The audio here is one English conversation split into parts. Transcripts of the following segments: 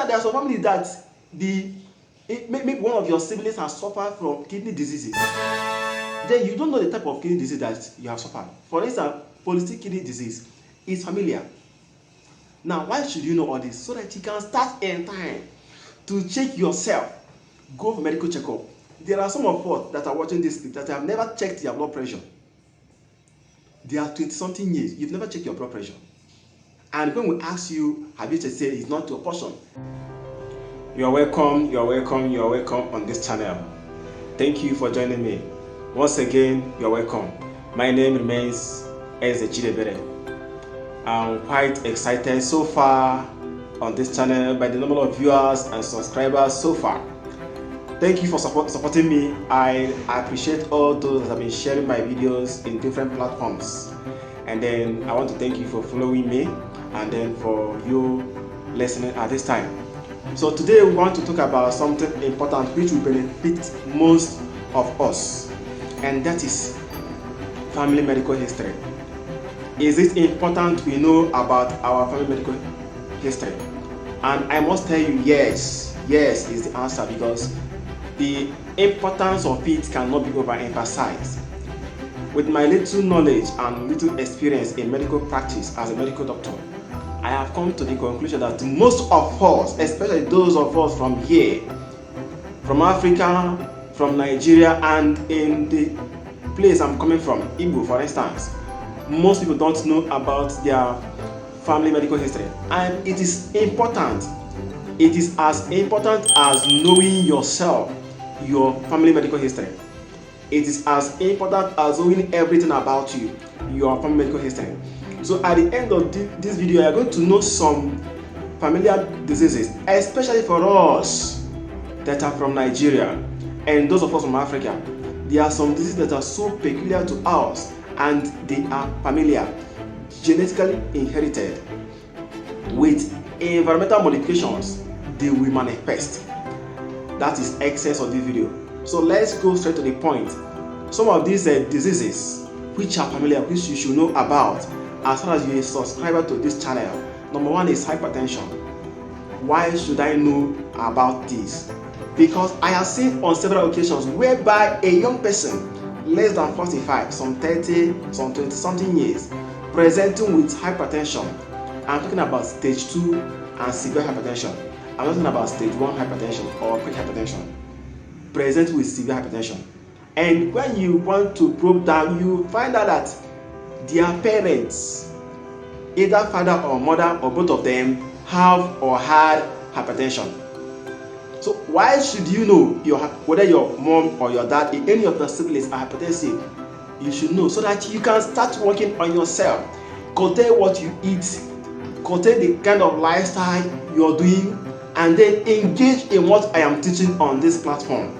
instance, there are some families that maybe one of your siblings has suffered from kidney diseases. Then you don't know the type of kidney disease that you have suffered. For instance, polycystic kidney disease is familiar. Now, why should you know all this? So that you can start in time to check yourself. Go for medical checkup. There are some of us that are watching this that have never checked their blood pressure. They are 20-something years. You've never checked your blood pressure. And when we ask you, have you checked it? It's not your portion. You are welcome, you are welcome, you are welcome on this channel. Thank you for joining me. Once again, you are welcome. My name remains Chidebere. I'm quite excited so far on this channel by the number of viewers and subscribers so far. Thank you for supporting me. I appreciate all those that have been sharing my videos in different platforms. And then I want to thank you for following me and then for you listening at this time. So today we want to talk about something important which will benefit most of us, and that is family medical history. Is it important we know about our family medical history? And I must tell you, yes is the answer, because the importance of it cannot be overemphasized. With my little knowledge and little experience in medical practice as a medical doctor, I have come to the conclusion that most of us, especially those of us from here, from Africa, from Nigeria, and in the place I'm coming from, Igbo for instance, most people don't know about their family medical history. And it is important. It is as important as knowing yourself, your family medical history. It is as important as knowing everything about you, your family medical history. So at the end of this video, you are going to know some familiar diseases, especially for us that are from Nigeria and those of us from Africa. There are some diseases that are so peculiar to us and they are familiar, genetically inherited. With environmental modifications, they will manifest. That is essence of this video. So let's go straight to the point. Some of these diseases which are familiar, which you should know about as far as you are a subscriber to this channel. Number one is hypertension. Why should I know about this? Because I have seen on several occasions whereby a young person less than 45, some 30, some 20-something years, presenting with hypertension. I'm talking about stage 2 and severe hypertension. I'm not talking about stage 1 hypertension or quick hypertension. Present with severe hypertension. And when you want to probe down, you find out that their parents, either father or mother or both of them, have or had hypertension. So why should you know whether your mom or your dad, any of your siblings are hypertensive? You should know so that you can start working on yourself. Curtail what you eat, curtail the kind of lifestyle you're doing, and then engage in what I am teaching on this platform.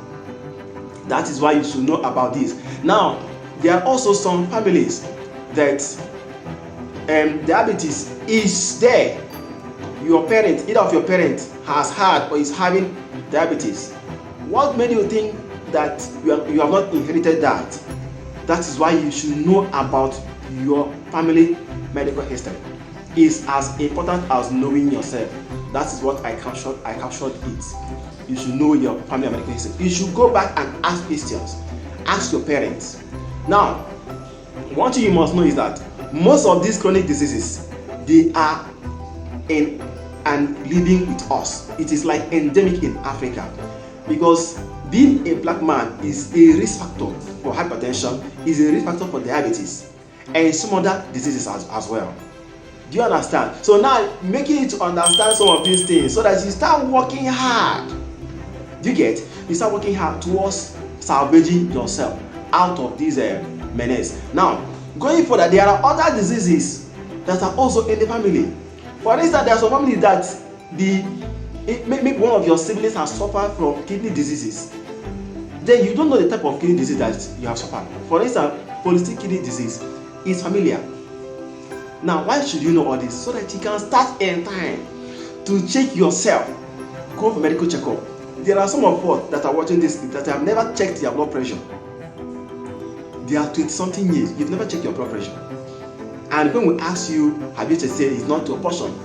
That is why you should know about this. Now, there are also some families that diabetes is there. Your parent, either of your parents has had or is having diabetes. What made you think that you have not inherited that? That is why you should know about your family medical history. It's as important as knowing yourself. That is what I captured it. You should know your family medical history. You should go back and ask questions. Ask your parents. Now, one thing you must know is that most of these chronic diseases, they are in and living with us. It is like endemic in Africa, because being a black man is a risk factor for hypertension, is a risk factor for diabetes, and some other diseases as well. Do you understand? So now, making you to understand some of these things so that you start working hard. Do you get? You start working hard towards salvaging yourself out of these menace. Now, going further, there are other diseases that are also in the family. For instance, there are some families that maybe one of your siblings has suffered from kidney diseases. Then you don't know the type of kidney disease that you have suffered. For instance, polycystic kidney disease is familiar. Now, why should you know all this? So that you can start in time to check yourself. Go for medical checkup. There are some of us that are watching this that have never checked their blood pressure. They are 20-something years. You've never checked your blood pressure. And when we ask you, have you checked, it's not your portion.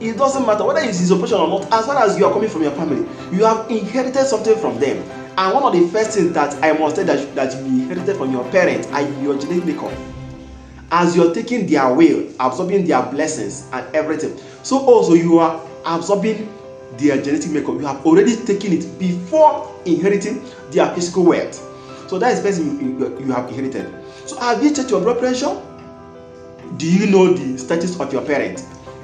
it doesn't matter whether it is operation or not. As far as you are coming from your family, you have inherited something from them. And one of the first things that I must say that you inherited from your parents and your genetic makeup, as you're taking their will, absorbing their blessings and everything, so also you are absorbing their genetic makeup. You have already taken it before inheriting their physical wealth. So that is the first thing you have inherited. So have you checked your blood pressure? Do you know the status of your parents?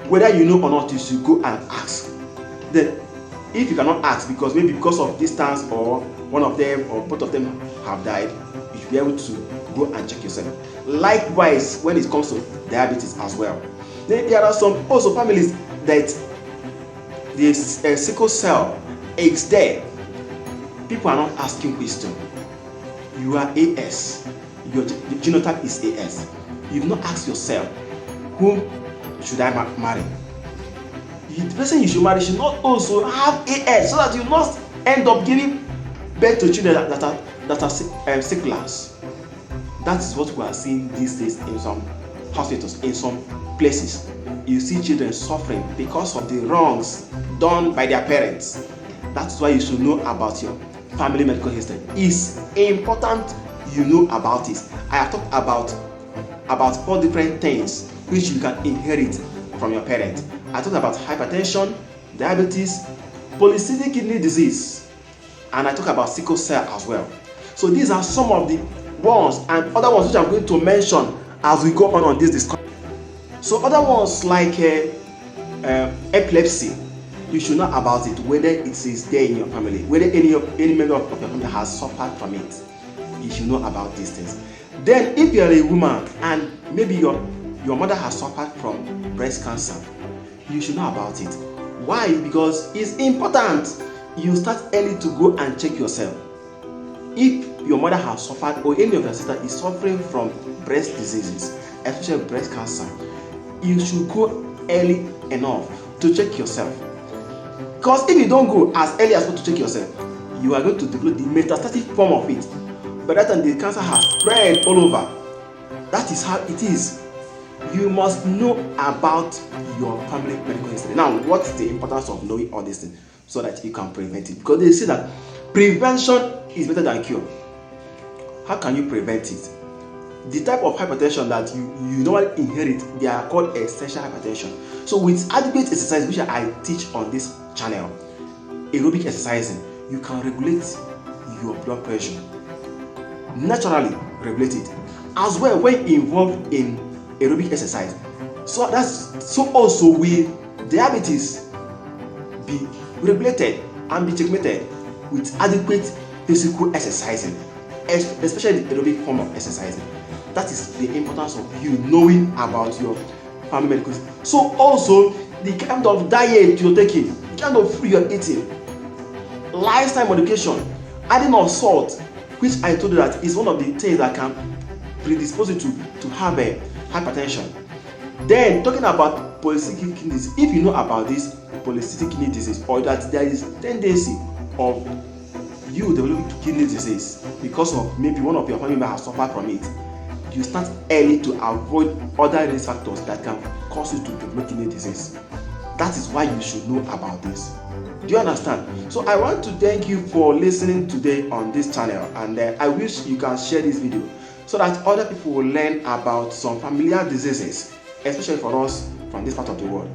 Whether you know or not, you should go and ask. Then if you cannot ask because of distance, or one of them or both of them have died, you should be able to go and check yourself. Likewise, when it comes to diabetes as well. Then there are some also families that the sickle cell is there. People are not asking questions. You are AS. Your genotype is AS. You've not asked yourself, whom should I marry? The person you should marry should not also have AS, so that you not end up giving birth to children that are sicklers. That is what we are seeing these days in some hospitals, in some places. You see children suffering because of the wrongs done by their parents. That's why you should know about your family medical history. It's important you know about it. I have talked about 4 different things which you can inherit from your parents. I talked about hypertension, diabetes, polycystic kidney disease, and I talked about sickle cell as well. So these are some of the ones and other ones which I'm going to mention as we go on this discussion. So other ones like epilepsy, you should know about it, whether it is there in your family, whether any member of your family has suffered from it. You should know about these things. Then if you are a woman and maybe your mother has suffered from breast cancer, you should know about it. Why? Because it's important you start early to go and check yourself. If your mother has suffered or any of your sister is suffering from breast diseases, especially breast cancer, you should go early enough to check yourself. Because if you don't go as early as possible to check yourself, you are going to develop the metastatic form of it. By that time, the cancer has spread all over. That is how it is. You must know about your family medical history. Now, what's the importance of knowing all these things so that you can prevent it? Because they say that prevention is better than cure. How can you prevent it? The type of hypertension that you normally inherit, they are called essential hypertension. So with adequate exercise, which I teach on this channel, aerobic exercising, you can regulate your blood pressure. Naturally regulate it. As well, when involved in aerobic exercise. So also will diabetes be regulated and be checkmated with adequate physical exercising, especially the aerobic form of exercising. That is the importance of you knowing about your family medical history. So also the kind of diet you're taking, the kind of food you're eating, lifestyle modification, adding of salt, which I told you that is one of the things that can predispose you to have a hypertension. Then talking about polycystic kidney disease, if you know about this polycystic kidney disease, or that there is tendency of you developing kidney disease because of maybe one of your family members has suffered from it, you start early to avoid other risk factors that can cause you to develop kidney disease. That is why you should know about this. Do you understand? So I want to thank you for listening today on this channel, and I wish you can share this video so that other people will learn about some familiar diseases, especially for us from this part of the world.